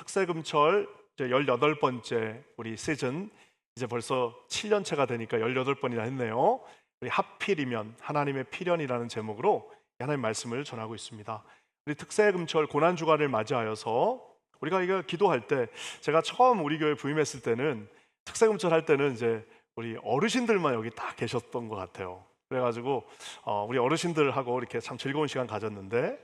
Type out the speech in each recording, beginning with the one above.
특세금철 이제 18번째 우리 시즌, 이제 벌써 7년째가 되니까 18번이나 했네요. 우리 하필이면 하나님의 필연이라는 제목으로 하나님 말씀을 전하고 있습니다. 우리 특세금철 고난주간을 맞이하여서 우리가 이거 기도할 때, 제가 처음 우리 교회 부임했을 때는 특세금철 할 때는 이제 우리 어르신들만 여기 딱 계셨던 것 같아요. 그래가지고 우리 어르신들하고 이렇게 참 즐거운 시간 가졌는데,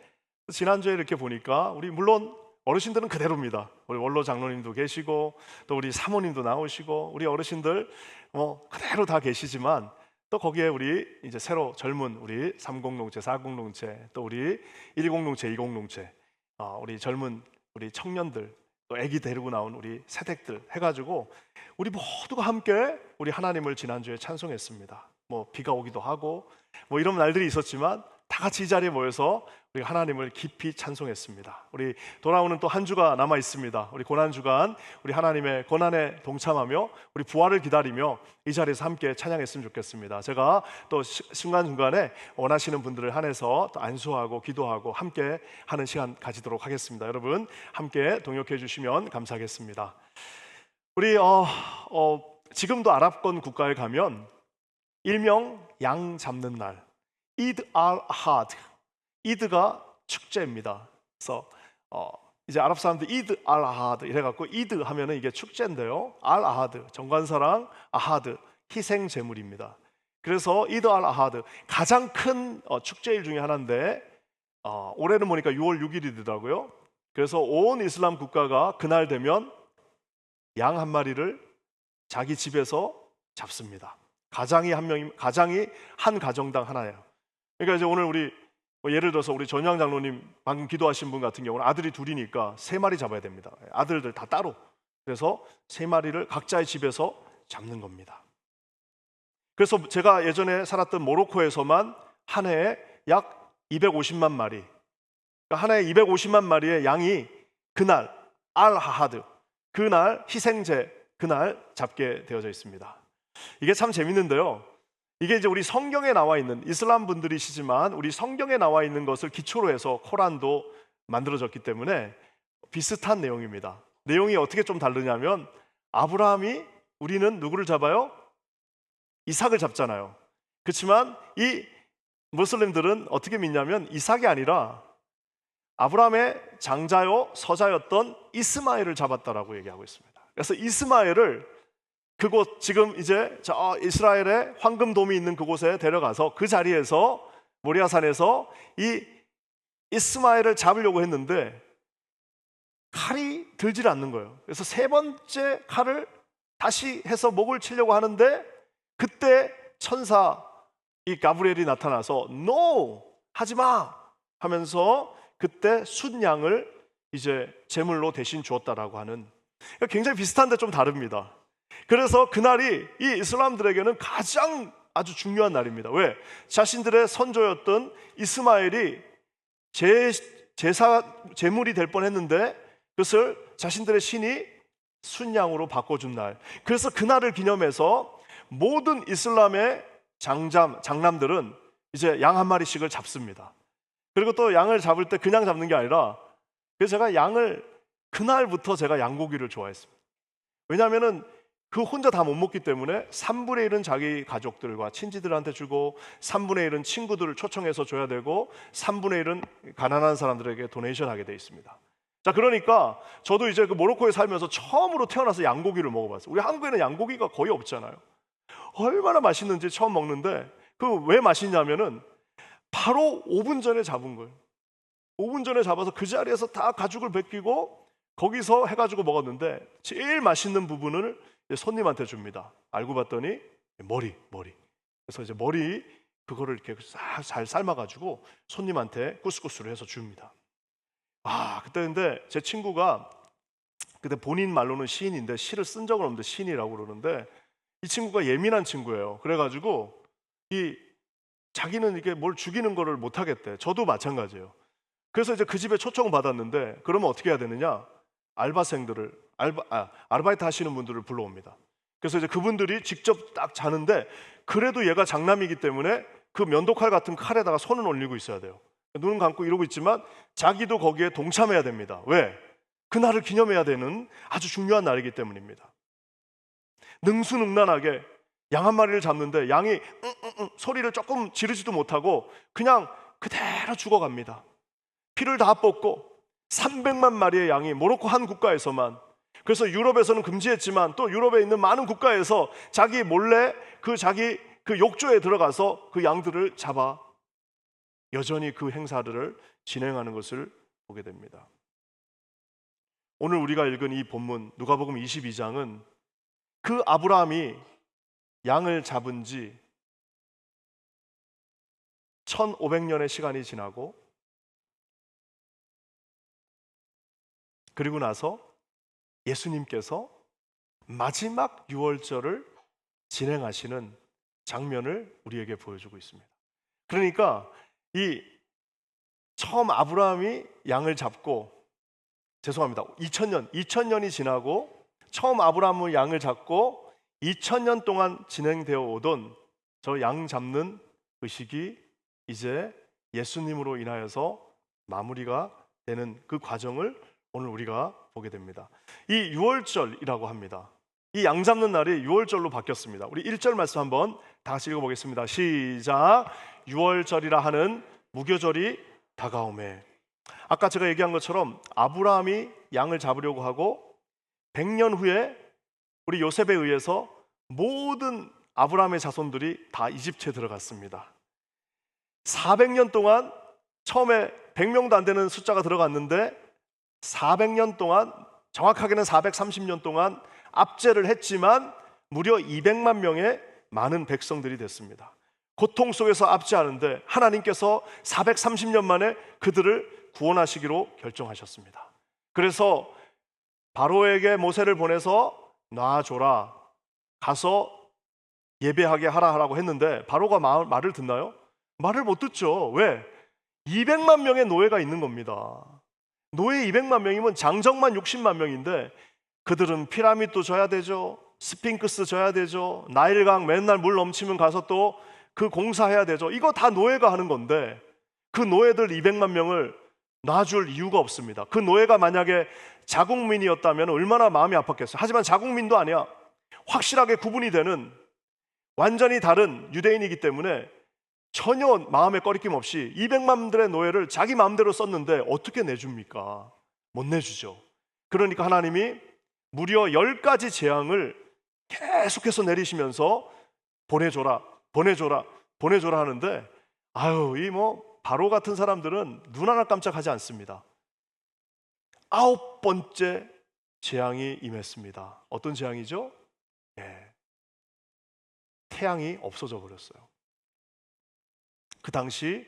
지난주에 이렇게 보니까 우리 물론 어르신들은 그대로입니다. 우리 원로 장로님도 계시고 또 우리 사모님도 나오시고 우리 어르신들 그대로 다 계시지만, 또 거기에 우리 이제 새로 젊은 우리 30농체, 40농체, 또 우리 10농체, 20농체, 우리 젊은 우리 청년들, 또 아기 데리고 나온 우리 새댁들 해가지고 우리 모두가 함께 우리 하나님을 지난주에 찬송했습니다. 비가 오기도 하고 이런 날들이 있었지만 다 같이 이 자리에 모여서 우리 하나님을 깊이 찬송했습니다. 우리 돌아오는 또 한 주가 남아 있습니다. 우리 고난주간, 우리 하나님의 고난에 동참하며 우리 부활을 기다리며 이 자리에서 함께 찬양했으면 좋겠습니다. 제가 또 순간순간에 원하시는 분들을 한해서 또 안수하고 기도하고 함께 하는 시간 가지도록 하겠습니다. 여러분 함께 동역해 주시면 감사하겠습니다. 우리 지금도 아랍권 국가에 가면 일명 양 잡는 날, 이드 알 하드, 이드가 축제입니다. 그래서 이제 아랍 사람들 이드 알 아하드 이래갖고, 이드 하면은 이게 축제인데요, 알 아하드 정관사랑 아하드 희생 제물입니다. 그래서 이드 알 아하드 가장 큰 축제일 중에 하나인데, 올해는 보니까 6월 6일이더라고요. 그래서 온 이슬람 국가가 그날 되면 양 한 마리를 자기 집에서 잡습니다. 가장이 한 가정당 하나예요. 그러니까 이제 오늘 우리 예를 들어서 우리 전양 장로님 방금 기도하신 분 같은 경우는 아들이 둘이니까 3마리 잡아야 됩니다. 아들들 다 따로. 그래서 3마리를 각자의 집에서 잡는 겁니다. 그래서 제가 예전에 살았던 모로코에서만 한 해에 약 250만 마리, 그러니까 한 해에 250만 마리의 양이 그날 알-하하드, 그날 희생제, 그날 잡게 되어져 있습니다. 이게 참 재밌는데요, 이게 이제 우리 성경에 나와 있는, 이슬람 분들이시지만 우리 성경에 나와 있는 것을 기초로 해서 코란도 만들어졌기 때문에 비슷한 내용입니다. 내용이 어떻게 좀 다르냐면, 아브라함이, 우리는 누구를 잡아요? 이삭을 잡잖아요. 그렇지만 이 무슬림들은 어떻게 믿냐면 이삭이 아니라 아브라함의 장자요 서자였던 이스마엘을 잡았다라고 얘기하고 있습니다. 그래서 이스마엘을 그곳, 지금 이제 이스라엘의 황금돔이 있는 그곳에 데려가서 그 자리에서 모리아산에서 이 이스마엘을 잡으려고 했는데 칼이 들질 않는 거예요. 그래서 3번째 칼을 다시 해서 목을 치려고 하는데, 그때 천사 이 가브리엘이 나타나서 NO! 하지마! 하면서 그때 순양을 이제 제물로 대신 주었다라고 하는, 굉장히 비슷한데 좀 다릅니다. 그래서 그날이 이 이슬람들에게는 가장 아주 중요한 날입니다. 왜? 자신들의 선조였던 이스마엘이 제물이 될 뻔했는데 그것을 자신들의 신이 순양으로 바꿔준 날. 그래서 그날을 기념해서 모든 이슬람의 장남들은 이제 양 한 마리씩을 잡습니다. 그리고 또 양을 잡을 때 그냥 잡는 게 아니라, 그래서 제가 그날부터 제가 양고기를 좋아했습니다. 왜냐하면은 그 혼자 다 못 먹기 때문에 3분의 1은 자기 가족들과 친지들한테 주고, 3분의 1은 친구들을 초청해서 줘야 되고, 3분의 1은 가난한 사람들에게 도네이션 하게 돼 있습니다. 자, 그러니까 저도 이제 그 모로코에 살면서 처음으로 태어나서 양고기를 먹어봤어요. 우리 한국에는 양고기가 거의 없잖아요. 얼마나 맛있는지 처음 먹는데, 그 왜 맛있냐면은 바로 5분 전에 잡은 거예요. 5분 전에 잡아서 그 자리에서 다 가죽을 벗기고 거기서 해가지고 먹었는데, 제일 맛있는 부분을 손님한테 줍니다. 알고 봤더니 머리. 그래서 이제 머리 그거를 이렇게 잘 삶아가지고 손님한테 구스구스를 해서 줍니다. 그때 근데 제 친구가, 그때 본인 말로는 시인인데 시를 쓴 적은 없는데 시인이라고 그러는데, 이 친구가 예민한 친구예요. 그래가지고 자기는 이게 뭘 죽이는 거를 못 하겠대. 저도 마찬가지예요. 그래서 이제 그 집에 초청을 받았는데, 그러면 어떻게 해야 되느냐? 알바생들을, 아르바이트 하시는 분들을 불러옵니다. 그래서 이제 그분들이 직접 딱 자는데, 그래도 얘가 장남이기 때문에 그 면도칼 같은 칼에다가 손을 올리고 있어야 돼요. 눈은 감고 이러고 있지만 자기도 거기에 동참해야 됩니다. 왜? 그날을 기념해야 되는 아주 중요한 날이기 때문입니다. 능수능란하게 양 한 마리를 잡는데 양이 소리를 조금 지르지도 못하고 그냥 그대로 죽어갑니다. 피를 다 뽑고 300만 마리의 양이 모로코 한 국가에서만, 그래서 유럽에서는 금지했지만 또 유럽에 있는 많은 국가에서 자기 몰래 자기 욕조에 들어가서 그 양들을 잡아 여전히 그 행사들을 진행하는 것을 보게 됩니다. 오늘 우리가 읽은 이 본문 누가복음 22장은 그 아브라함이 양을 잡은 지 1500년의 시간이 지나고 그리고 나서 예수님께서 마지막 유월절을 진행하시는 장면을 우리에게 보여주고 있습니다. 그러니까 이 처음 아브라함이 양을 잡고, 죄송합니다, 2000년이 지나고 처음 아브라함은 양을 잡고 2000년 동안 진행되어 오던 저 양 잡는 의식이 이제 예수님으로 인하여서 마무리가 되는 그 과정을 오늘 우리가 보게 됩니다. 이 유월절이라고 합니다. 이 양 잡는 날이 유월절로 바뀌었습니다. 우리 1절 말씀 한번 다 같이 읽어보겠습니다. 시작. 유월절이라 하는 무교절이 다가오매. 아까 제가 얘기한 것처럼 아브라함이 양을 잡으려고 하고 100년 후에 우리 요셉에 의해서 모든 아브라함의 자손들이 다 이집트에 들어갔습니다. 400년 동안 처음에 100명도 안 되는 숫자가 들어갔는데 400년 동안, 정확하게는 430년 동안 압제를 했지만 무려 200만 명의 많은 백성들이 됐습니다. 고통 속에서 압제하는데 하나님께서 430년 만에 그들을 구원하시기로 결정하셨습니다. 그래서 바로에게 모세를 보내서 놔줘라, 가서 예배하게 하라고 했는데 바로가 말을 듣나요? 말을 못 듣죠. 왜? 200만 명의 노예가 있는 겁니다. 노예 200만 명이면 장정만 60만 명인데 그들은 피라미드도 져야 되죠, 스핑크스 져야 되죠, 나일강 맨날 물 넘치면 가서 또 그 공사해야 되죠. 이거 다 노예가 하는 건데 그 노예들 200만 명을 놔줄 이유가 없습니다. 그 노예가 만약에 자국민이었다면 얼마나 마음이 아팠겠어요. 하지만 자국민도 아니야. 확실하게 구분이 되는 완전히 다른 유대인이기 때문에 전혀 마음에 꺼리낌 없이 200만들의 노예를 자기 마음대로 썼는데 어떻게 내줍니까? 못 내주죠. 그러니까 하나님이 무려 10가지 재앙을 계속해서 내리시면서 보내줘라 하는데, 이 바로 같은 사람들은 눈 하나 깜짝하지 않습니다. 9번째 재앙이 임했습니다. 어떤 재앙이죠? 태양이 없어져 버렸어요. 그 당시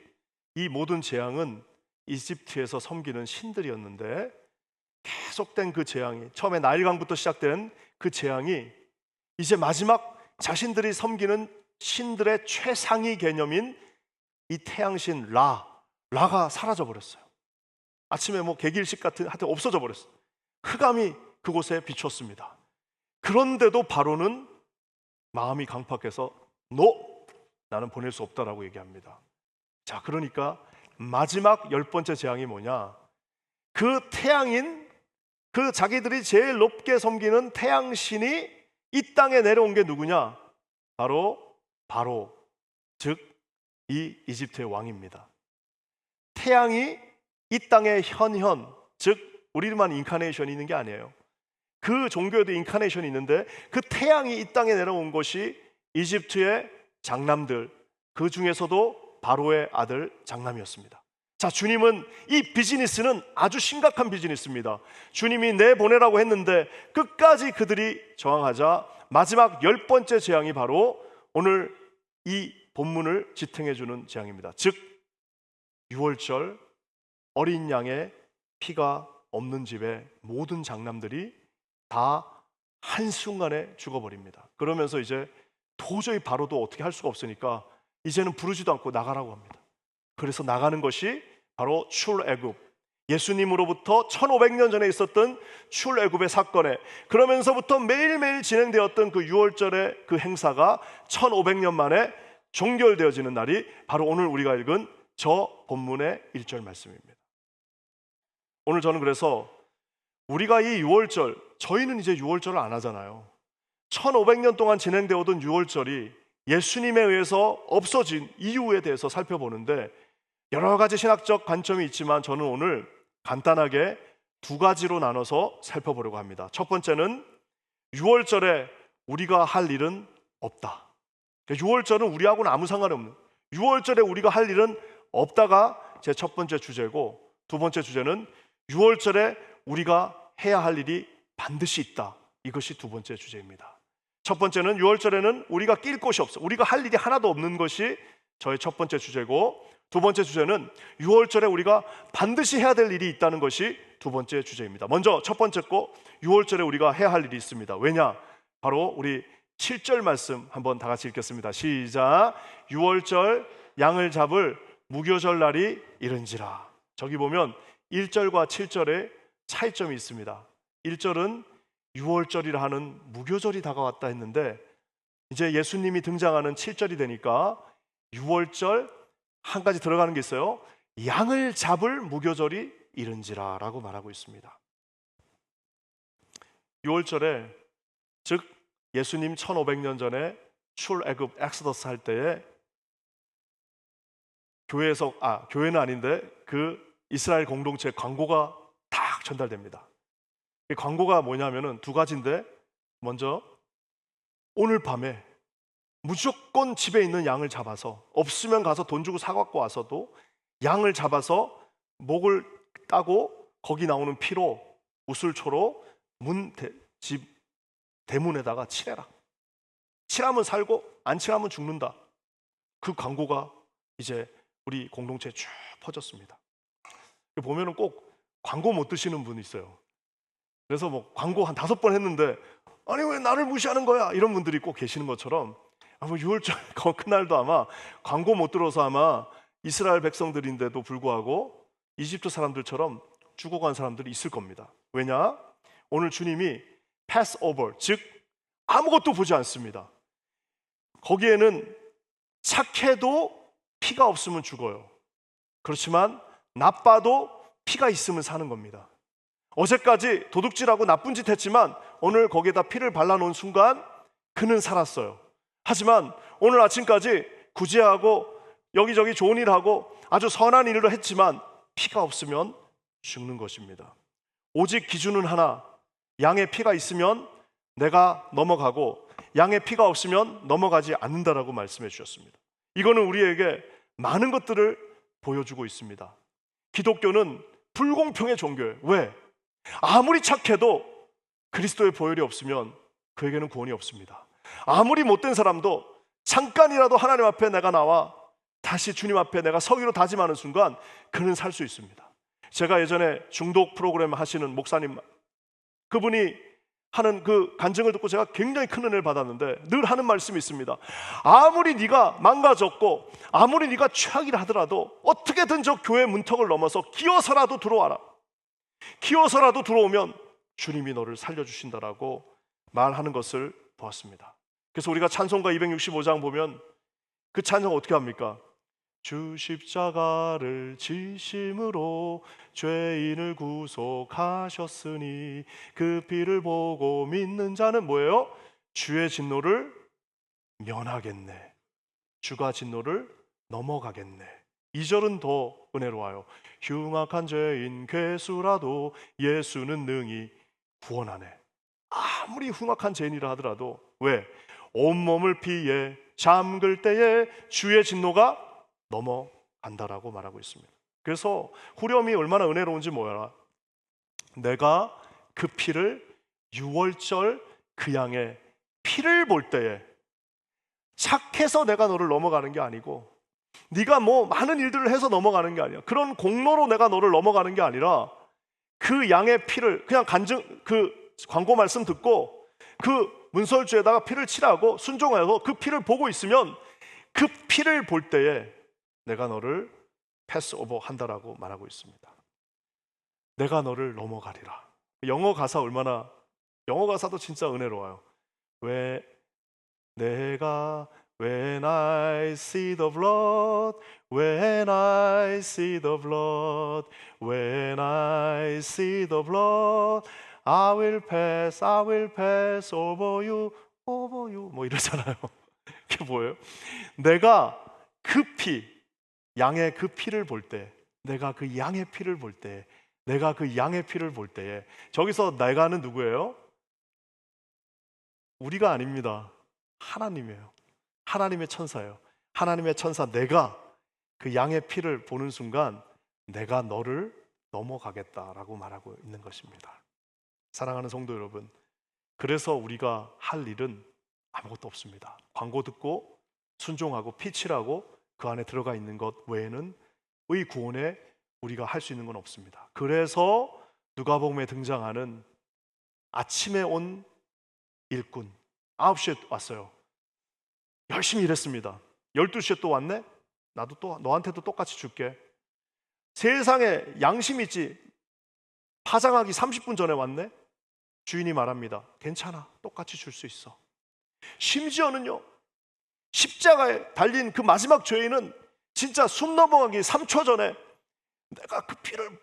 이 모든 재앙은 이집트에서 섬기는 신들이었는데 계속된 그 재앙이, 처음에 나일강부터 시작된 그 재앙이 이제 마지막 자신들이 섬기는 신들의 최상위 개념인 이 태양신 라가 사라져 버렸어요. 아침에 개길식 같은 하여튼 없어져 버렸어요. 흑암이 그곳에 비쳤습니다. 그런데도 바로는 마음이 강팍해서 나는 보낼 수 없다라고 얘기합니다. 자, 그러니까 마지막 10번째 재앙이 뭐냐? 그 태양인, 그 자기들이 제일 높게 섬기는 태양신이 이 땅에 내려온 게 누구냐? 바로 즉 이 이집트의 왕입니다. 태양이 이 땅의 현현, 즉 우리만 인카네이션이 있는 게 아니에요. 그 종교에도 인카네이션이 있는데 그 태양이 이 땅에 내려온 것이 이집트의 장남들, 그 중에서도 바로의 아들 장남이었습니다. 자, 주님은 이 비즈니스는 아주 심각한 비즈니스입니다. 주님이 내보내라고 했는데 끝까지 그들이 저항하자 마지막 10번째 재앙이 바로 오늘 이 본문을 지탱해주는 재앙입니다. 즉 유월절 어린 양의 피가 없는 집의 모든 장남들이 다 한순간에 죽어버립니다. 그러면서 이제 도저히 바로도 어떻게 할 수가 없으니까 이제는 부르지도 않고 나가라고 합니다. 그래서 나가는 것이 바로 출애굽, 예수님으로부터 1500년 전에 있었던 출애굽의 사건에, 그러면서부터 매일매일 진행되었던 그 유월절의 그 행사가 1500년 만에 종결되어지는 날이 바로 오늘 우리가 읽은 저 본문의 1절 말씀입니다. 오늘 저는 그래서 우리가 이 유월절, 저희는 이제 유월절을 안 하잖아요. 1500년 동안 진행되어 오던 유월절이 예수님에 의해서 없어진 이유에 대해서 살펴보는데, 여러 가지 신학적 관점이 있지만 저는 오늘 간단하게 두 가지로 나눠서 살펴보려고 합니다. 첫 번째는 유월절에 우리가 할 일은 없다. 유월절은 우리하고는 아무 상관이 없는, 유월절에 우리가 할 일은 없다가 제 첫 번째 주제고, 두 번째 주제는 유월절에 우리가 해야 할 일이 반드시 있다. 이것이 두 번째 주제입니다. 첫 번째는 유월절에는 우리가 낄 곳이 없어, 우리가 할 일이 하나도 없는 것이 저의 첫 번째 주제고, 두 번째 주제는 유월절에 우리가 반드시 해야 될 일이 있다는 것이 두 번째 주제입니다. 먼저 첫 번째 거, 유월절에 우리가 해야 할 일이 있습니다. 왜냐? 바로 우리 7절 말씀 한번 다 같이 읽겠습니다. 시작. 유월절 양을 잡을 무교절 날이 이른지라. 저기 보면 1절과 7절에 차이점이 있습니다. 1절은 유월절이라 하는 무교절이 다가왔다 했는데, 이제 예수님이 등장하는 7절이 되니까 유월절 한 가지 들어가는 게 있어요. 양을 잡을 무교절이 이른지라 라고 말하고 있습니다. 유월절에, 즉 예수님 1500년 전에 출애굽 엑소더스 할 때에 교회에서, 교회는 아닌데 그 이스라엘 공동체 광고가 딱 전달됩니다. 이 광고가 뭐냐면은 두 가지인데, 먼저 오늘 밤에 무조건 집에 있는 양을 잡아서, 없으면 가서 돈 주고 사갖고 와서도 양을 잡아서 목을 따고 거기 나오는 피로, 우슬초로 집 대문에다가 칠해라. 칠하면 살고 안 칠하면 죽는다. 그 광고가 이제 우리 공동체에 쭉 퍼졌습니다. 보면은 꼭 광고 못 드시는 분이 있어요. 그래서 뭐 광고 한 5번 했는데, 아니 왜 나를 무시하는 거야? 이런 분들이 꼭 계시는 것처럼, 아마 6월절 그날도 아마 광고 못 들어서 아마 이스라엘 백성들인데도 불구하고 이집트 사람들처럼 죽어간 사람들이 있을 겁니다. 왜냐? 오늘 주님이 패스오버, 즉 아무것도 보지 않습니다. 거기에는 착해도 피가 없으면 죽어요. 그렇지만 나빠도 피가 있으면 사는 겁니다. 어제까지 도둑질하고 나쁜 짓 했지만 오늘 거기에다 피를 발라놓은 순간 그는 살았어요. 하지만 오늘 아침까지 구제하고 여기저기 좋은 일하고 아주 선한 일을 했지만 피가 없으면 죽는 것입니다. 오직 기준은 하나, 양의 피가 있으면 내가 넘어가고 양의 피가 없으면 넘어가지 않는다라고 말씀해 주셨습니다. 이거는 우리에게 많은 것들을 보여주고 있습니다. 기독교는 불공평의 종교예요. 왜? 아무리 착해도 그리스도의 보혈이 없으면 그에게는 구원이 없습니다. 아무리 못된 사람도 잠깐이라도 하나님 앞에 내가 나와 다시 주님 앞에 내가 서기로 다짐하는 순간 그는 살 수 있습니다. 제가 예전에 중독 프로그램 하시는 목사님, 그분이 하는 그 간증을 듣고 제가 굉장히 큰 은혜를 받았는데 늘 하는 말씀이 있습니다. 아무리 네가 망가졌고 아무리 네가 최악이라 하더라도 어떻게든 저 교회 문턱을 넘어서 기어서라도 들어와라. 기어서라도 들어오면 주님이 너를 살려주신다라고 말하는 것을 보았습니다. 그래서 우리가 찬송가 265장 보면 그 찬송 어떻게 합니까? 주 십자가를 지심으로 죄인을 구속하셨으니 그 피를 보고 믿는 자는 뭐예요? 주의 진노를 면하겠네. 주가 진노를 넘어가겠네. 2절은 더 은혜로워요. 흉악한 죄인 괴수라도 예수는 능히 구원하네. 아무리 흉악한 죄인이라 하더라도 왜? 온몸을 피에 잠글 때에 주의 진노가 넘어간다라고 말하고 있습니다. 그래서 후렴이 얼마나 은혜로운지 뭐야? 내가 그 피를 유월절 그 양의 피를 볼 때에 착해서 내가 너를 넘어가는 게 아니고 네가 뭐 많은 일들을 해서 넘어가는 게 아니야. 그런 공로로 내가 너를 넘어가는 게 아니라 그 양의 피를 그냥 그 광고 말씀 듣고 그 문설주에다가 피를 칠하고 순종해서 그 피를 보고 있으면 그 피를 볼 때에 내가 너를 패스오버 한다라고 말하고 있습니다. 내가 너를 넘어가리라. 영어 가사도 진짜 은혜로워요. 왜 내가 When I see the blood, when I see the blood, when I see the blood, I will pass over you, over you. 뭐 이러잖아요. 그게 뭐예요? 내가 그 피, 양의 그 피를 볼 때, 내가 그 양의 피를 볼 때, 내가 그 양의 피를 볼 때에, 저기서 내가는 누구예요? 우리가 아닙니다. 하나님이에요. 하나님의 천사예요. 하나님의 천사 내가 그 양의 피를 보는 순간 내가 너를 넘어가겠다라고 말하고 있는 것입니다. 사랑하는 성도 여러분, 그래서 우리가 할 일은 아무것도 없습니다. 광고 듣고 순종하고 피칠하고 그 안에 들어가 있는 것 외에는 의 구원에 우리가 할 수 있는 건 없습니다. 그래서 누가복음에 등장하는 아침에 온 일꾼, 9시에 왔어요. 열심히 일했습니다. 12시에 또 왔네? 나도 또 너한테도 똑같이 줄게. 세상에 양심 있지? 파장하기 30분 전에 왔네? 주인이 말합니다. 괜찮아, 똑같이 줄 수 있어. 심지어는요, 십자가에 달린 그 마지막 죄인은 진짜 숨 넘어가기 3초 전에 내가 그 피를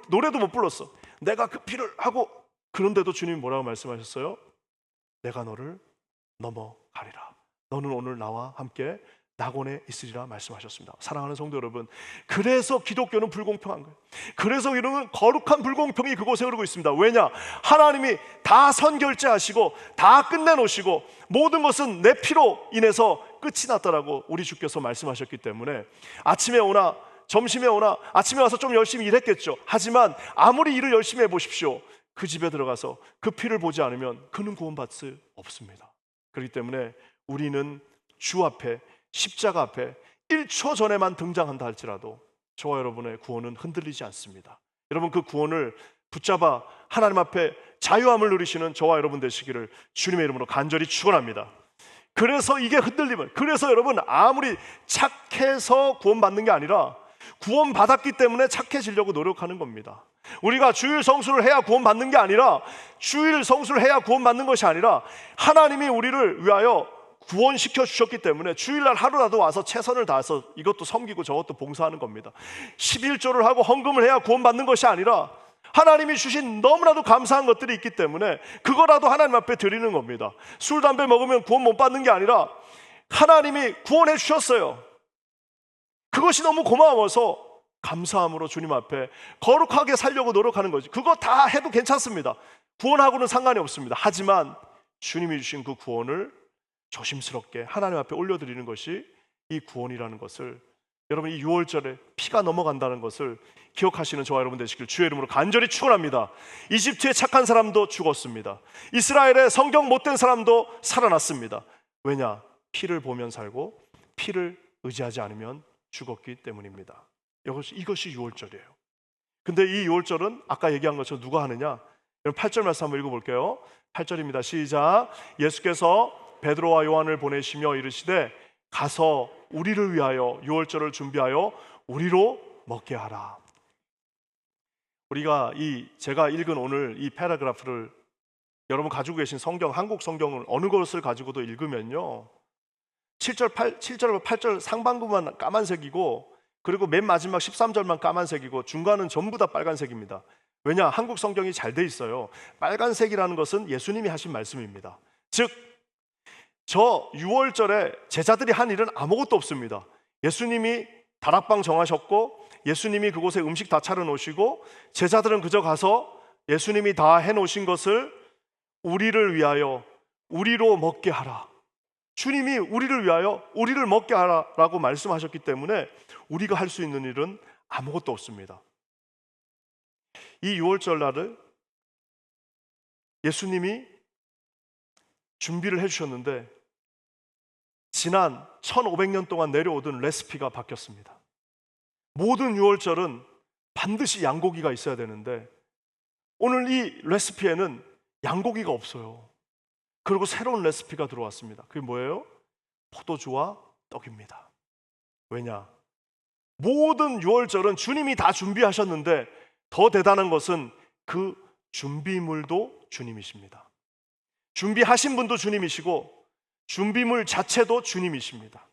노래도 못 불렀어. 내가 그 피를 하고, 그런데도 주님이 뭐라고 말씀하셨어요? 내가 너를 넘어가리라. 너는 오늘 나와 함께 낙원에 있으리라 말씀하셨습니다. 사랑하는 성도 여러분, 그래서 기독교는 불공평한 거예요. 그래서 이런 거룩한 불공평이 그곳에 흐르고 있습니다. 왜냐? 하나님이 다 선결제하시고 다 끝내놓으시고 모든 것은 내 피로 인해서 끝이 났다라고 우리 주께서 말씀하셨기 때문에 아침에 오나 점심에 오나 아침에 와서 좀 열심히 일했겠죠. 하지만 아무리 일을 열심히 해보십시오, 그 집에 들어가서 그 피를 보지 않으면 그는 구원받을 수 없습니다. 그렇기 때문에 우리는 주 앞에, 십자가 앞에 1초 전에만 등장한다 할지라도 저와 여러분의 구원은 흔들리지 않습니다. 여러분, 그 구원을 붙잡아 하나님 앞에 자유함을 누리시는 저와 여러분 되시기를 주님의 이름으로 간절히 축원합니다. 그래서 이게 흔들림을, 그래서 여러분 아무리 착해서 구원받는 게 아니라 구원받았기 때문에 착해지려고 노력하는 겁니다. 우리가 주일 성수를 해야 구원받는 게 아니라, 주일 성수를 해야 구원받는 것이 아니라 하나님이 우리를 위하여 구원시켜 주셨기 때문에 주일날 하루라도 와서 최선을 다해서 이것도 섬기고 저것도 봉사하는 겁니다. 11조를 하고 헌금을 해야 구원받는 것이 아니라 하나님이 주신 너무나도 감사한 것들이 있기 때문에 그거라도 하나님 앞에 드리는 겁니다. 술, 담배 먹으면 구원 못 받는 게 아니라 하나님이 구원해 주셨어요. 그것이 너무 고마워서 감사함으로 주님 앞에 거룩하게 살려고 노력하는 거지. 그거 다 해도 괜찮습니다. 구원하고는 상관이 없습니다. 하지만 주님이 주신 그 구원을 조심스럽게 하나님 앞에 올려드리는 것이 이 구원이라는 것을, 여러분 이 6월절에 피가 넘어간다는 것을 기억하시는 저와 여러분 되시길 주의 이름으로 간절히 축원합니다. 이집트의 착한 사람도 죽었습니다. 이스라엘의 성경 못된 사람도 살아났습니다. 왜냐? 피를 보면 살고 피를 의지하지 않으면 죽었기 때문입니다. 이것이 6월절이에요. 근데 이 6월절은 아까 얘기한 것처럼 누가 하느냐? 여러분 8절 말씀 한번 읽어볼게요. 8절입니다. 시작. 예수께서 베드로와 요한을 보내시며 이르시되 가서 우리를 위하여 6월절을 준비하여 우리로 먹게 하라. 우리가 제가 읽은 오늘 이 패러그래프를 여러분 가지고 계신 성경, 한국 성경을 어느 것을 가지고도 읽으면요, 7절, 8절 상반부만 까만색이고, 그리고 맨 마지막 13절만 까만색이고 중간은 전부 다 빨간색입니다. 왜냐? 한국 성경이 잘 돼 있어요. 빨간색이라는 것은 예수님이 하신 말씀입니다. 즉, 저 6월절에 제자들이 한 일은 아무것도 없습니다. 예수님이 다락방 정하셨고 예수님이 그곳에 음식 다 차려놓으시고 제자들은 그저 가서 예수님이 다 해놓으신 것을 우리를 위하여 우리로 먹게 하라. 주님이 우리를 위하여 우리를 먹게 하라라고 말씀하셨기 때문에 우리가 할 수 있는 일은 아무것도 없습니다. 이 6월절 날을 예수님이 준비를 해주셨는데 지난 1500년 동안 내려오던 레시피가 바뀌었습니다. 모든 6월절은 반드시 양고기가 있어야 되는데 오늘 이 레시피에는 양고기가 없어요. 그리고 새로운 레시피가 들어왔습니다. 그게 뭐예요? 포도주와 떡입니다. 왜냐? 모든 6월절은 주님이 다 준비하셨는데 더 대단한 것은 그 준비물도 주님이십니다. 준비하신 분도 주님이시고 준비물 자체도 주님이십니다.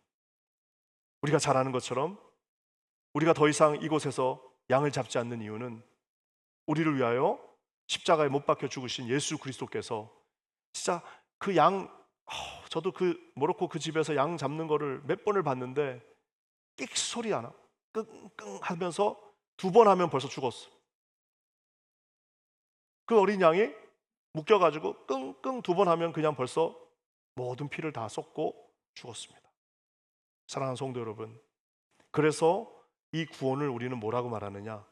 우리가 잘 아는 것처럼 우리가 더 이상 이곳에서 양을 잡지 않는 이유는 우리를 위하여 십자가에 못 박혀 죽으신 예수 그리스도께서 진짜 그 양, 저도 그 모로코 그 집에서 양 잡는 거를 몇 번을 봤는데 끽 소리 안 하고 끙끙 하면서 2번 하면 벌써 죽었어. 그 어린 양이 묶여가지고 끙끙 2번 하면 그냥 벌써 모든 피를 다 쏟고 죽었습니다. 사랑하는 성도 여러분, 그래서 이 구원을 우리는 뭐라고 말하느냐?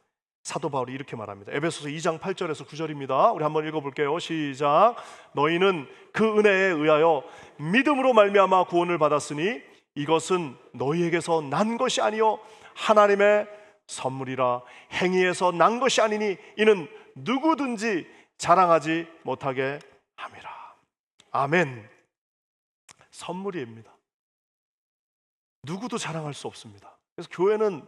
사도 바울이 이렇게 말합니다. 에베소서 2장 8절에서 9절입니다. 우리 한번 읽어볼게요. 시작. 너희는 그 은혜에 의하여 믿음으로 말미암아 구원을 받았으니 이것은 너희에게서 난 것이 아니요 하나님의 선물이라. 행위에서 난 것이 아니니 이는 누구든지 자랑하지 못하게 함이라. 아멘. 선물입니다. 누구도 자랑할 수 없습니다. 그래서 교회는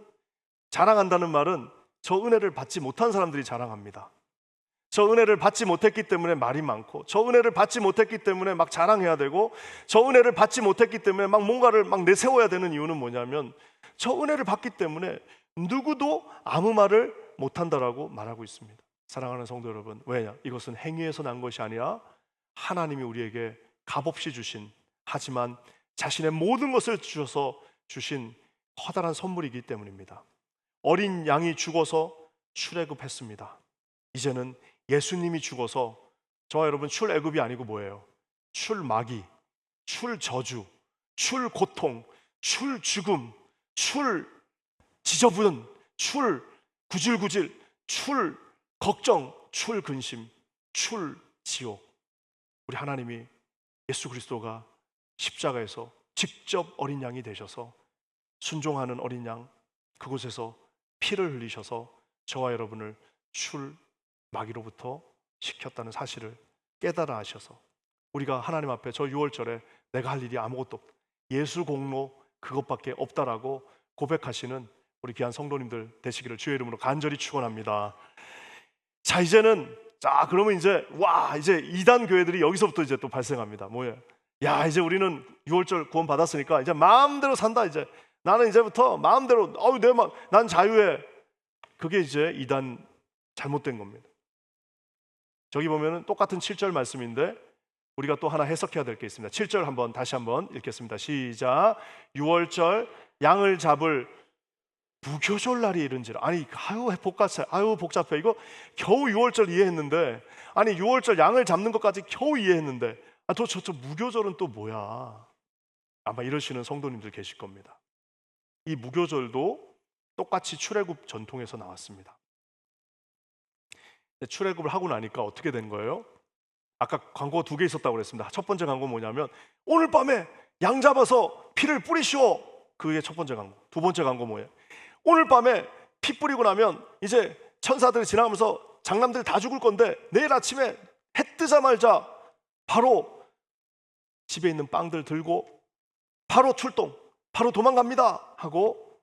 자랑한다는 말은 저 은혜를 받지 못한 사람들이 자랑합니다. 저 은혜를 받지 못했기 때문에 말이 많고, 저 은혜를 받지 못했기 때문에 막 자랑해야 되고, 저 은혜를 받지 못했기 때문에 막 뭔가를 막 내세워야 되는 이유는 뭐냐면 저 은혜를 받기 때문에 누구도 아무 말을 못한다라고 말하고 있습니다. 사랑하는 성도 여러분, 왜냐? 이것은 행위에서 난 것이 아니라 하나님이 우리에게 값없이 주신, 하지만 자신의 모든 것을 주셔서 주신 커다란 선물이기 때문입니다. 어린 양이 죽어서 출애굽했습니다. 이제는 예수님이 죽어서 저와 여러분 출애굽이 아니고 뭐예요? 출마귀, 출저주, 출고통, 출죽음, 출지저분, 출구질구질, 출걱정, 출근심, 출지옥. 우리 하나님이 예수 그리스도가 십자가에서 직접 어린 양이 되셔서 순종하는 어린 양, 그곳에서 피를 흘리셔서 저와 여러분을 출마귀로부터 지켰다는 사실을 깨달아 하셔서 우리가 하나님 앞에 저 6월절에 내가 할 일이 아무것도 없다, 예수 공로 그것밖에 없다라고 고백하시는 우리 귀한 성도님들 되시기를 주의 이름으로 간절히 축원합니다. 자, 이제는 그러면 이제 이제 이단 교회들이 여기서부터 이제 또 발생합니다. 뭐예요? 야, 이제 우리는 6월절 구원 받았으니까 이제 마음대로 산다. 이제 나는 이제부터 마음대로 난 자유해. 그게 이제 이단 잘못된 겁니다. 저기 보면은 똑같은 7절 말씀인데 우리가 또 하나 해석해야 될 게 있습니다. 7절 다시 한번 읽겠습니다. 시작. 6월절 양을 잡을 무교절 날이 이른지라. 아니 복잡해. 이거 겨우 6월절 이해했는데, 아니 6월절 양을 잡는 것까지 겨우 이해했는데, 저 무교절은 또 뭐야? 아마 이러시는 성도님들 계실 겁니다. 이 무교절도 똑같이 출애굽 전통에서 나왔습니다. 출애굽을 하고 나니까 어떻게 된 거예요? 아까 광고가 2개 있었다고 그랬습니다. 첫 번째 광고 뭐냐면 오늘 밤에 양 잡아서 피를 뿌리시오. 그게 첫 번째 광고. 두 번째 광고 뭐예요? 오늘 밤에 피 뿌리고 나면 이제 천사들이 지나가면서 장남들 다 죽을 건데 내일 아침에 해 뜨자마자 바로 집에 있는 빵들 들고 바로 출동, 바로 도망갑니다 하고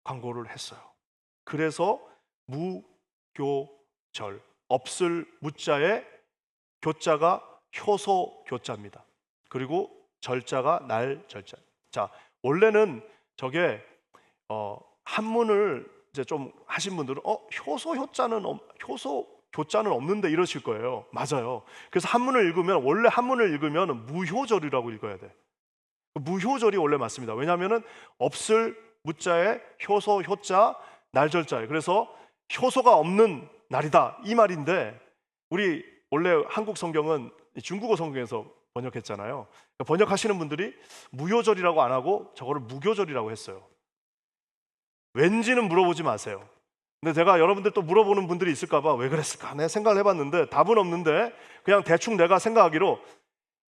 광고를 했어요. 그래서 무교절, 없을 무자에 교자가 효소 교자입니다. 그리고 절자가 날 절자. 자, 원래는 저게 한문을 이제 좀 하신 분들은 효소 교자는 없는데 이러실 거예요. 맞아요. 그래서 원래 한문을 읽으면 무효절이라고 읽어야 돼. 무효절이 원래 맞습니다. 왜냐하면은 없을 무자에 효소 효자 날절자예요. 그래서 효소가 없는 날이다 이 말인데, 우리 원래 한국 성경은 중국어 성경에서 번역했잖아요. 그러니까 번역하시는 분들이 무효절이라고 안 하고 저거를 무교절이라고 했어요. 왠지는 물어보지 마세요. 근데 제가 여러분들 또 물어보는 분들이 있을까 봐 왜 그랬을까 내가 생각을 해봤는데 답은 없는데, 그냥 대충 내가 생각하기로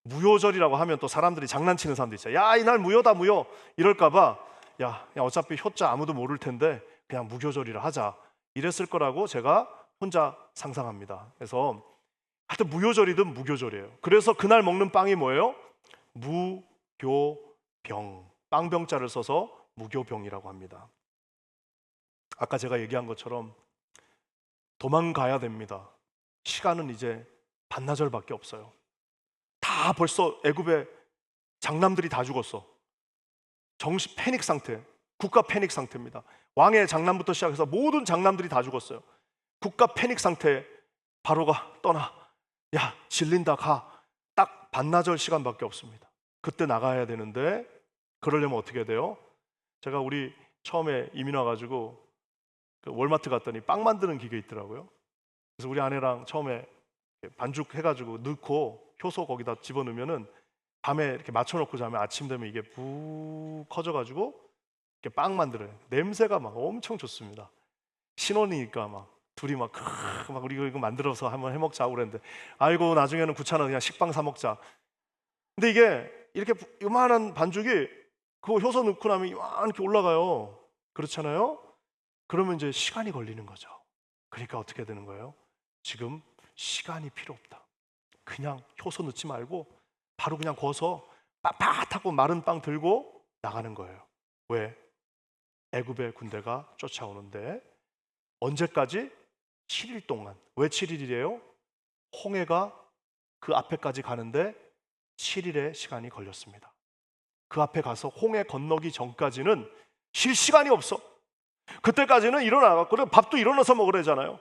무효절이라고 하면 또 사람들이 장난치는 사람도 있어요. 야, 이날 무효다 무효 이럴까 봐 야, 어차피 효자 아무도 모를 텐데 그냥 무교절이라 하자 이랬을 거라고 제가 혼자 상상합니다. 그래서 하여튼 무효절이든 무교절이에요. 그래서 그날 먹는 빵이 뭐예요? 무교병, 빵병자를 써서 무교병이라고 합니다. 아까 제가 얘기한 것처럼 도망가야 됩니다. 시간은 이제 반나절밖에 없어요. 다 벌써 애굽에 장남들이 다 죽었어. 정신 패닉 상태, 국가 패닉 상태입니다. 왕의 장남부터 시작해서 모든 장남들이 다 죽었어요. 국가 패닉 상태에 바로가 떠나. 야, 질린다, 가. 딱 반나절 시간밖에 없습니다. 그때 나가야 되는데 그러려면 어떻게 해야 돼요? 제가 우리 처음에 이민 와가지고 그 월마트 갔더니 빵 만드는 기계 있더라고요. 그래서 우리 아내랑 처음에 반죽해가지고 넣고 효소 거기다 집어넣으면은 밤에 이렇게 맞춰놓고 자면 아침 되면 이게 푹 커져가지고 이렇게 빵 만들어요. 냄새가 막 엄청 좋습니다. 신혼이니까 막 둘이 막 우리 이거 만들어서 한번 해먹자고 그랬는데, 아이고 나중에는 귀찮아 그냥 식빵 사 먹자. 근데 이게 이렇게 요만한 반죽이 그거 효소 넣고 나면 이렇게 올라가요. 그렇잖아요? 그러면 이제 시간이 걸리는 거죠. 그러니까 어떻게 되는 거예요? 지금 시간이 필요 없다. 그냥 효소 넣지 말고 바로 그냥 구워서 빳빳하고 마른 빵 들고 나가는 거예요. 왜? 애굽의 군대가 쫓아오는데 언제까지? 7일 동안. 왜 7일이래요? 홍해가 그 앞에까지 가는데 7일의 시간이 걸렸습니다. 그 앞에 가서 홍해 건너기 전까지는 쉴 시간이 없어. 그때까지는 일어나갖고 밥도 일어나서 먹으래잖아요.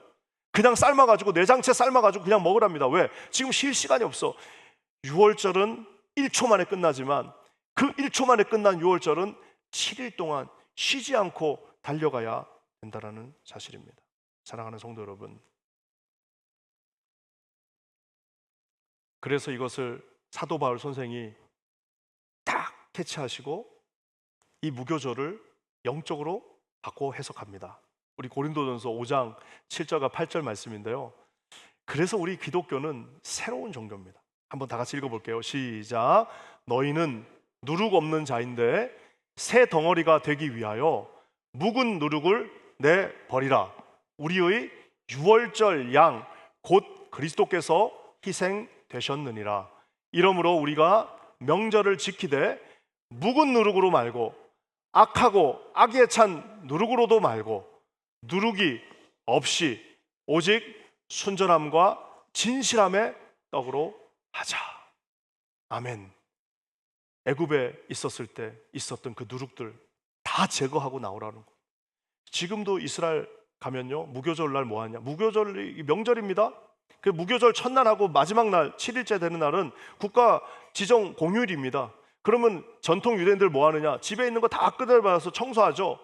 그냥 삶아가지고 내장채 삶아가지고 그냥 먹으랍니다. 왜? 지금 쉴 시간이 없어. 6월절은 1초 만에 끝나지만 그 1초 만에 끝난 6월절은 7일 동안 쉬지 않고 달려가야 된다는 사실입니다. 사랑하는 성도 여러분, 그래서 이것을 사도 바울 선생이 딱 캐치하시고 이 무교절을 영적으로 바꿔 해석합니다. 우리 고린도전서 5장 7절과 8절 말씀인데요. 그래서 우리 기독교는 새로운 종교입니다. 한번 다 같이 읽어볼게요. 시작. 너희는 누룩 없는 자인데 새 덩어리가 되기 위하여 묵은 누룩을 내버리라. 우리의 유월절 양 곧 그리스도께서 희생되셨느니라. 이러므로 우리가 명절을 지키되 묵은 누룩으로 말고 악하고 악에 찬 누룩으로도 말고 누룩이 없이 오직 순전함과 진실함의 떡으로 하자. 아멘. 애굽에 있었을 때 있었던 그 누룩들 다 제거하고 나오라는 거. 지금도 이스라엘 가면요, 무교절 날 뭐 하냐? 무교절이 명절입니다. 그 무교절 첫날하고 마지막 날 7일째 되는 날은 국가 지정 공휴일입니다. 그러면 전통 유대인들 뭐 하느냐? 집에 있는 거 다 끄집어내서 청소하죠.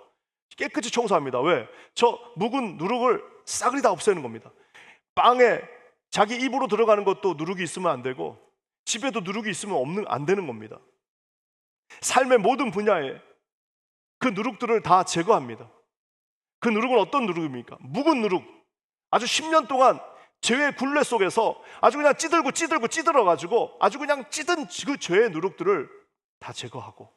깨끗이 청소합니다. 왜? 저 묵은 누룩을 싸그리 다 없애는 겁니다. 빵에 자기 입으로 들어가는 것도 누룩이 있으면 안 되고 집에도 누룩이 있으면 안 되는 겁니다. 삶의 모든 분야에 그 누룩들을 다 제거합니다. 그 누룩은 어떤 누룩입니까? 묵은 누룩. 아주 10년 동안 죄의 굴레 속에서 아주 그냥 찌들어가지고 아주 그냥 찌든 그 죄의 누룩들을 다 제거하고,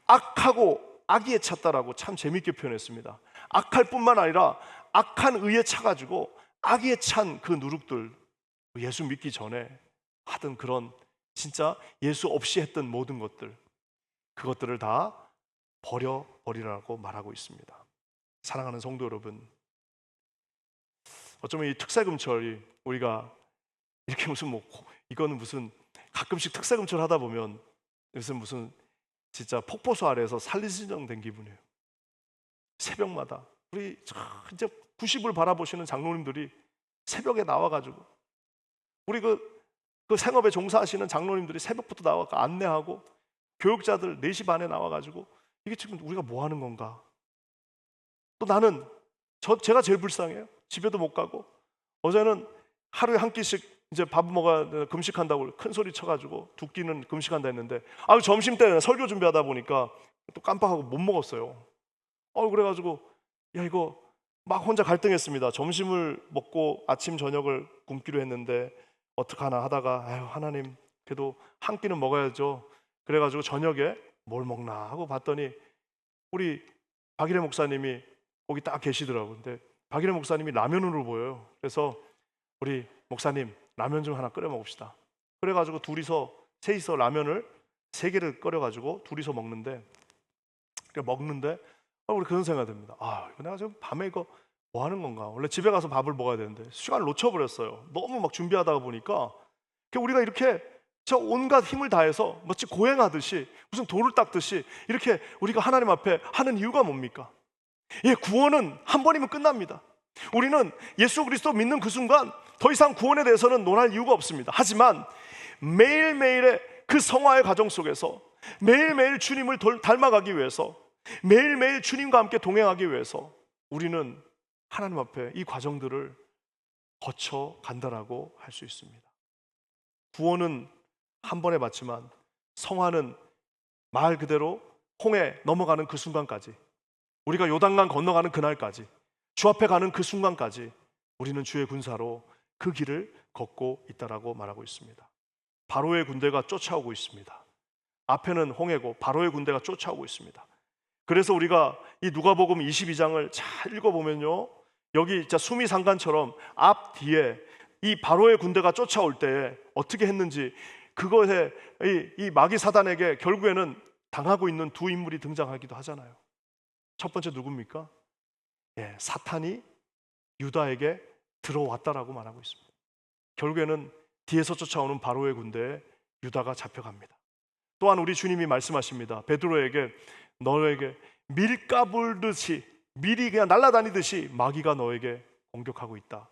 악하고 악의에 찼다라고 참 재밌게 표현했습니다. 악할 뿐만 아니라 악한 의에 차가지고 악의에 찬 그 누룩들, 예수 믿기 전에 하던 그런 진짜 예수 없이 했던 모든 것들, 그것들을 다 버려버리라고 말하고 있습니다. 사랑하는 성도 여러분, 어쩌면 이 특세금철이 우리가 이렇게 무슨 이거는 무슨 가끔씩 특세금철 하다 보면 무슨 진짜 폭포수 아래에서 산리신령 된 기분이에요. 새벽마다 우리 이제 90을 바라보시는 장로님들이 새벽에 나와가지고 우리 그 생업에 종사하시는 장로님들이 새벽부터 나와서 안내하고 교육자들 4시 반에 나와가지고 이게 지금 우리가 뭐 하는 건가? 또 나는 제가 제일 불쌍해요. 집에도 못 가고 어제는 하루에 한 끼씩 이제 밥 먹어야 금식한다고 큰 소리 쳐가지고 2끼는 금식한다 했는데 점심 때 설교 준비하다 보니까 또 깜빡하고 못 먹었어요. 그래가지고 야 이거 막 혼자 갈등했습니다. 점심을 먹고 아침 저녁을 굶기로 했는데 어떡하나 하다가 하나님 그래도 한 끼는 먹어야죠. 그래가지고 저녁에 뭘 먹나 하고 봤더니 우리 박일혜 목사님이 거기 딱 계시더라고요. 근데 박일혜 목사님이 라면으로 보여요. 그래서 우리 목사님 라면 좀 하나 끓여 먹읍시다. 그래가지고 셋이서 라면을 3개를 끓여가지고 둘이서 먹는데 우리 그런 생각이 듭니다. 이거 내가 지금 밤에 이거 뭐 하는 건가? 원래 집에 가서 밥을 먹어야 되는데 시간을 놓쳐버렸어요. 너무 막 준비하다가 보니까 우리가 이렇게 저 온갖 힘을 다해서 마치 고행하듯이 무슨 돌을 닦듯이 이렇게 우리가 하나님 앞에 하는 이유가 뭡니까? 예, 구원은 한 번이면 끝납니다. 우리는 예수 그리스도 믿는 그 순간 더 이상 구원에 대해서는 논할 이유가 없습니다. 하지만 매일매일의 그 성화의 과정 속에서 매일매일 주님을 닮아가기 위해서 매일매일 주님과 함께 동행하기 위해서 우리는 하나님 앞에 이 과정들을 거쳐 간다라고 할 수 있습니다. 구원은 한 번에 받지만 성화는 말 그대로 홍해 넘어가는 그 순간까지, 우리가 요단강 건너가는 그날까지, 주 앞에 가는 그 순간까지 우리는 주의 군사로 그 길을 걷고 있다라고 말하고 있습니다. 바로의 군대가 쫓아오고 있습니다. 앞에는 홍해고 바로의 군대가 쫓아오고 있습니다. 그래서 우리가 이 누가복음 22장을 잘 읽어보면요, 여기 진짜 수미상관처럼 앞 뒤에 이 바로의 군대가 쫓아올 때 어떻게 했는지, 그것에 이 마귀 사단에게 결국에는 당하고 있는 두 인물이 등장하기도 하잖아요. 첫 번째 누굽니까? 예, 사탄이 유다에게 들어왔다라고 말하고 있습니다. 결국에는 뒤에서 쫓아오는 바로의 군대에 유다가 잡혀갑니다. 또한 우리 주님이 말씀하십니다. 베드로에게 너에게 밀 까불듯이, 밀이 그냥 날아다니듯이 마귀가 너에게 공격하고 있다.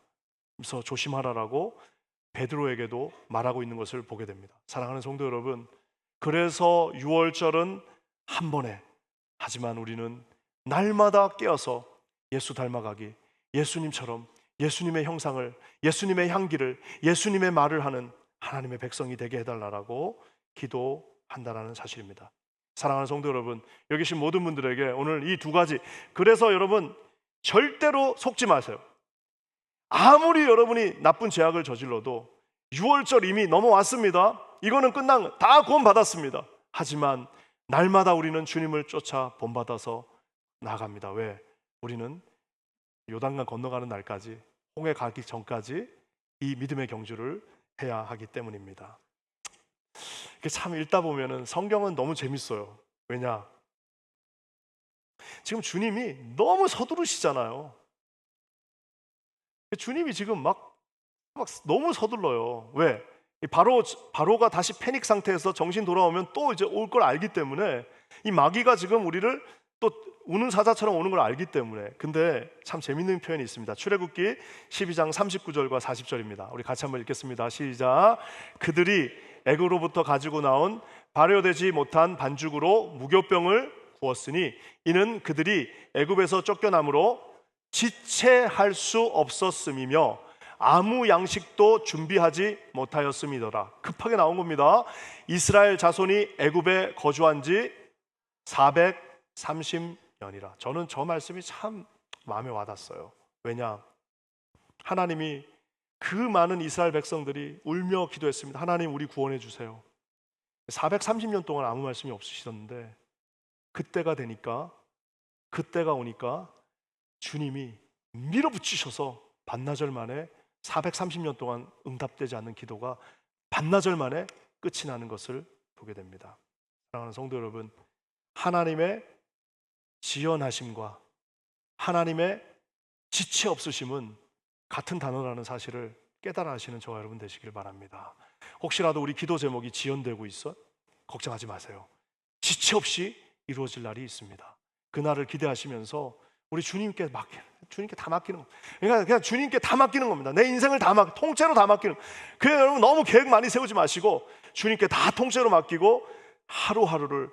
그래서 조심하라라고 베드로에게도 말하고 있는 것을 보게 됩니다. 사랑하는 성도 여러분, 그래서 6월절은 한 번에, 하지만 우리는 날마다 깨어서 예수 닮아가기, 예수님처럼 예수님의 형상을, 예수님의 향기를, 예수님의 말을 하는 하나님의 백성이 되게 해달라고 기도한다라는 사실입니다. 사랑하는 성도 여러분, 여기 계신 모든 분들에게 오늘 이 두 가지, 그래서 여러분 절대로 속지 마세요. 아무리 여러분이 나쁜 죄악을 저질러도 6월절 이미 넘어왔습니다. 이거는 끝난, 다 구원 받았습니다. 하지만 날마다 우리는 주님을 쫓아 본받아서 나아갑니다. 왜? 우리는 요단강 건너가는 날까지, 홍해 가기 전까지 이 믿음의 경주를 해야 하기 때문입니다. 참 읽다 보면은 성경은 너무 재밌어요. 왜냐? 지금 주님이 너무 서두르시잖아요. 주님이 지금 막 너무 서둘러요. 왜? 바로가 다시 패닉 상태에서 정신 돌아오면 또 이제 올 걸 알기 때문에, 이 마귀가 지금 우리를 또 우는 사자처럼 오는 걸 알기 때문에. 근데 참 재밌는 표현이 있습니다. 출애굽기 12장 39절과 40절입니다. 우리 같이 한번 읽겠습니다. 시작. 그들이 애굽으로부터 가지고 나온 발효되지 못한 반죽으로 무교병을 구웠으니 이는 그들이 애굽에서 쫓겨남으로 지체할 수 없었음이며 아무 양식도 준비하지 못하였음이더라. 급하게 나온 겁니다. 이스라엘 자손이 애굽에 거주한 지 430년이라. 저는 저 말씀이 참 마음에 와닿았어요. 왜냐? 하나님이 그 많은 이스라엘 백성들이 울며 기도했습니다. 하나님, 우리 구원해 주세요. 430년 동안 아무 말씀이 없으시던데 그때가 오니까 주님이 밀어붙이셔서 반나절 만에 430년 동안 응답되지 않는 기도가 반나절 만에 끝이 나는 것을 보게 됩니다. 사랑하는 성도 여러분, 하나님의 지연하심과 하나님의 지체 없으심은 같은 단어라는 사실을 깨달아 하시는 저와 여러분 되시길 바랍니다. 혹시라도 우리 기도 제목이 지연되고 있어? 걱정하지 마세요. 지체 없이 이루어질 날이 있습니다. 그날을 기대하시면서 우리 주님께 다 맡기는 겁니다. 그냥 주님께 다 맡기는 겁니다. 내 인생을 통째로 다 맡기는. 그래서 여러분 너무 계획 많이 세우지 마시고 주님께 다 통째로 맡기고 하루하루를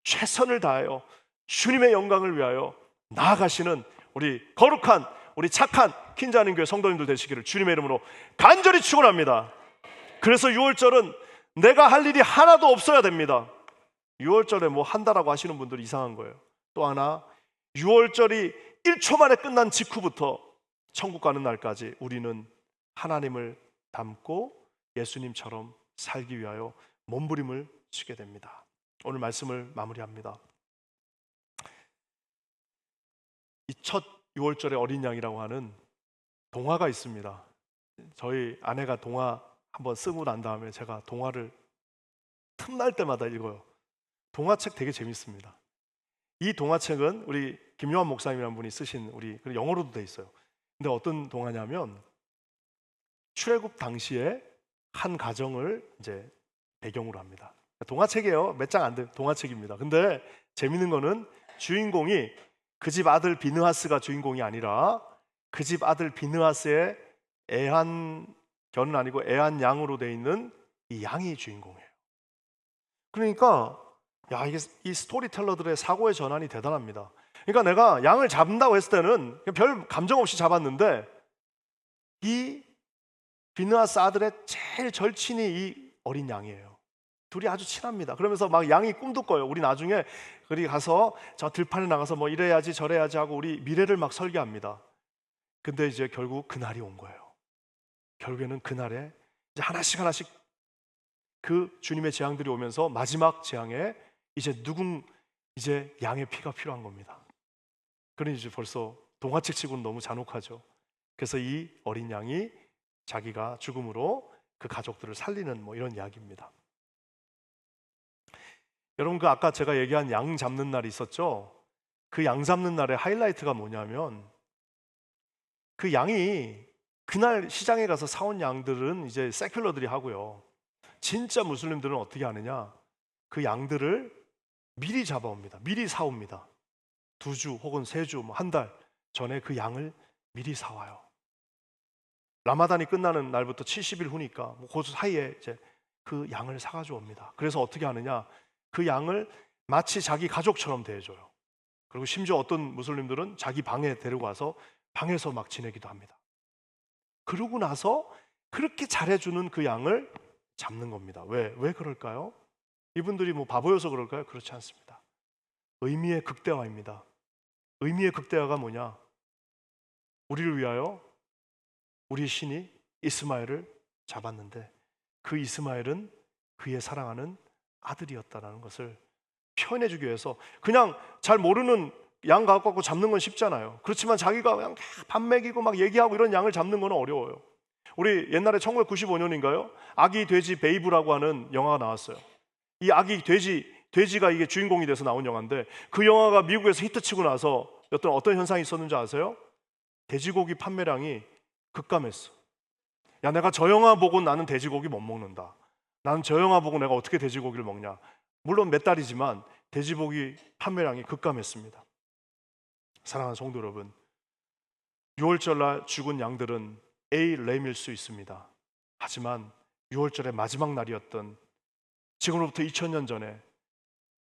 최선을 다하여 주님의 영광을 위하여 나아가시는 우리 거룩한, 우리 착한 킨자님 교회 성도님들 되시기를 주님의 이름으로 간절히 축원합니다. 그래서 6월절은 내가 할 일이 하나도 없어야 됩니다. 6월절에 뭐 한다라고 하시는 분들이 이상한 거예요. 또 하나, 6월절이 1초 만에 끝난 직후부터 천국 가는 날까지 우리는 하나님을 닮고 예수님처럼 살기 위하여 몸부림을 치게 됩니다. 오늘 말씀을 마무리합니다. 이 첫 6월절의 어린 양이라고 하는 동화가 있습니다. 저희 아내가 동화 한번 쓰고 난 다음에 제가 동화를 틈날 때마다 읽어요. 동화책 되게 재밌습니다. 이 동화책은 우리 김요한 목사님이라는 분이 쓰신, 영어로도 돼 있어요. 근데 어떤 동화냐면 출애굽 당시에 한 가정을 이제 배경으로 합니다. 동화책이에요. 몇 장 안 돼. 동화책입니다. 근데 재밌는 거는 주인공이 그 집 아들 비느하스가 주인공이 아니라 그 집 아들 비느하스의 애완견은 아니고 애완양으로 돼 있는 이 양이 주인공이에요. 그러니까 이게 이 스토리텔러들의 사고의 전환이 대단합니다. 그러니까 내가 양을 잡는다고 했을 때는 별 감정 없이 잡았는데 이 비느하스 아들의 제일 절친이 이 어린 양이에요. 둘이 아주 친합니다. 그러면서 막 양이 꿈도 꿔요. 우리 나중에 그리 가서 저 들판에 나가서 뭐 이래야지 저래야지 하고 우리 미래를 막 설계합니다. 근데 이제 결국 그날이 온 거예요. 결국에는 그날에 이제 하나씩 그 주님의 재앙들이 오면서 마지막 재앙에 이제 양의 피가 필요한 겁니다. 그러니 이제 벌써 동화책 치고는 너무 잔혹하죠. 그래서 이 어린 양이 자기가 죽음으로 그 가족들을 살리는 뭐 이런 이야기입니다. 여러분, 그 아까 제가 얘기한 양 잡는 날이 있었죠? 그 양 잡는 날의 하이라이트가 뭐냐면 그 양이 그날 시장에 가서 사온 양들은 이제 세큘러들이 하고요. 진짜 무슬림들은 어떻게 하느냐? 그 양들을 미리 잡아옵니다. 미리 사옵니다. 2주 혹은 3주, 뭐 한 달 전에 그 양을 미리 사와요. 라마단이 끝나는 날부터 70일 후니까 그 사이에 이제 그 양을 사가지고 옵니다. 그래서 어떻게 하느냐? 그 양을 마치 자기 가족처럼 대해줘요. 그리고 심지어 어떤 무슬림들은 자기 방에 데리고 와서 방에서 막 지내기도 합니다. 그러고 나서 그렇게 잘해주는 그 양을 잡는 겁니다. 왜 그럴까요? 이분들이 뭐 바보여서 그럴까요? 그렇지 않습니다. 의미의 극대화입니다. 의미의 극대화가 뭐냐? 우리를 위하여 우리 신이 이스마엘을 잡았는데 그 이스마엘은 그의 사랑하는 아들이었다라는 것을 표현해주기 위해서 그냥 잘 모르는 양 갖고 잡는 건 쉽잖아요. 그렇지만 자기가 그냥 밥 먹이고 막 얘기하고 이런 양을 잡는 건 어려워요. 우리 옛날에 1995년인가요? 아기 돼지 베이브라고 하는 영화가 나왔어요. 이 아기 돼지가 이게 주인공이 돼서 나온 영화인데 그 영화가 미국에서 히트치고 나서 어떤 현상이 있었는지 아세요? 돼지고기 판매량이 급감했어. 야, 내가 저 영화 보고 나는 돼지고기 못 먹는다. 나는 저 영화 보고 내가 어떻게 돼지고기를 먹냐. 물론 몇 달이지만 돼지고기 판매량이 급감했습니다. 사랑하는 성도 여러분, 6월절날 죽은 양들은 A-램일 수 있습니다. 하지만 6월절의 마지막 날이었던 지금으로부터 2000년 전에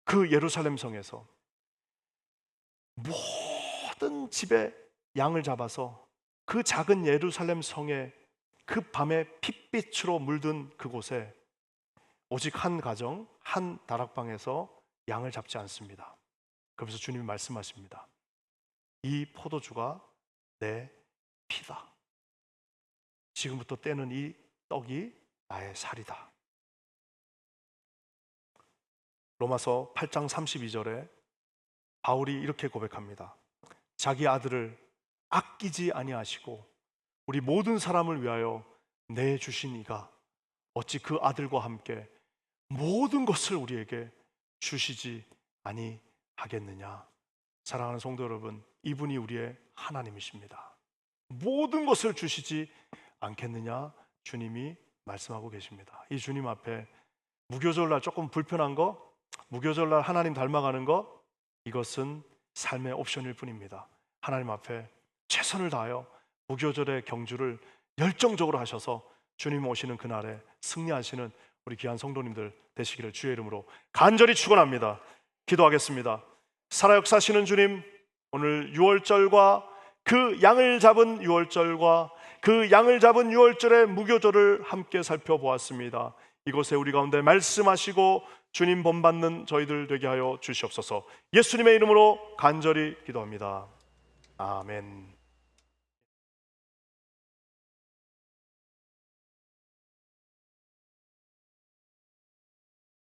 그 예루살렘 성에서 모든 집에 양을 잡아서 그 작은 예루살렘 성의 그 밤에 핏빛으로 물든 그곳에 오직 한 가정, 한 다락방에서 양을 잡지 않습니다. 그러면서 주님이 말씀하십니다. 이 포도주가 내 피다. 지금부터 떼는 이 떡이 나의 살이다. 로마서 8장 32절에 바울이 이렇게 고백합니다. 자기 아들을 아끼지 아니하시고 우리 모든 사람을 위하여 내주신 이가 어찌 그 아들과 함께 모든 것을 우리에게 주시지 아니하겠느냐. 사랑하는 성도 여러분, 이분이 우리의 하나님이십니다. 모든 것을 주시지 않겠느냐 주님이 말씀하고 계십니다. 이 주님 앞에 무교절날 조금 불편한 거, 무교절날 하나님 닮아가는 거, 이것은 삶의 옵션일 뿐입니다. 하나님 앞에 최선을 다하여 무교절의 경주를 열정적으로 하셔서 주님 오시는 그날에 승리하시는 우리 귀한 성도님들 되시기를 주의 이름으로 간절히 축원합니다. 기도하겠습니다. 살아 역사하시는 주님, 오늘 6월절과 그 양을 잡은 6월절과 그 양을 잡은 6월절의 무교절을 함께 살펴보았습니다. 이곳에 우리 가운데 말씀하시고 주님 본받는 저희들 되게 하여 주시옵소서. 예수님의 이름으로 간절히 기도합니다. 아멘.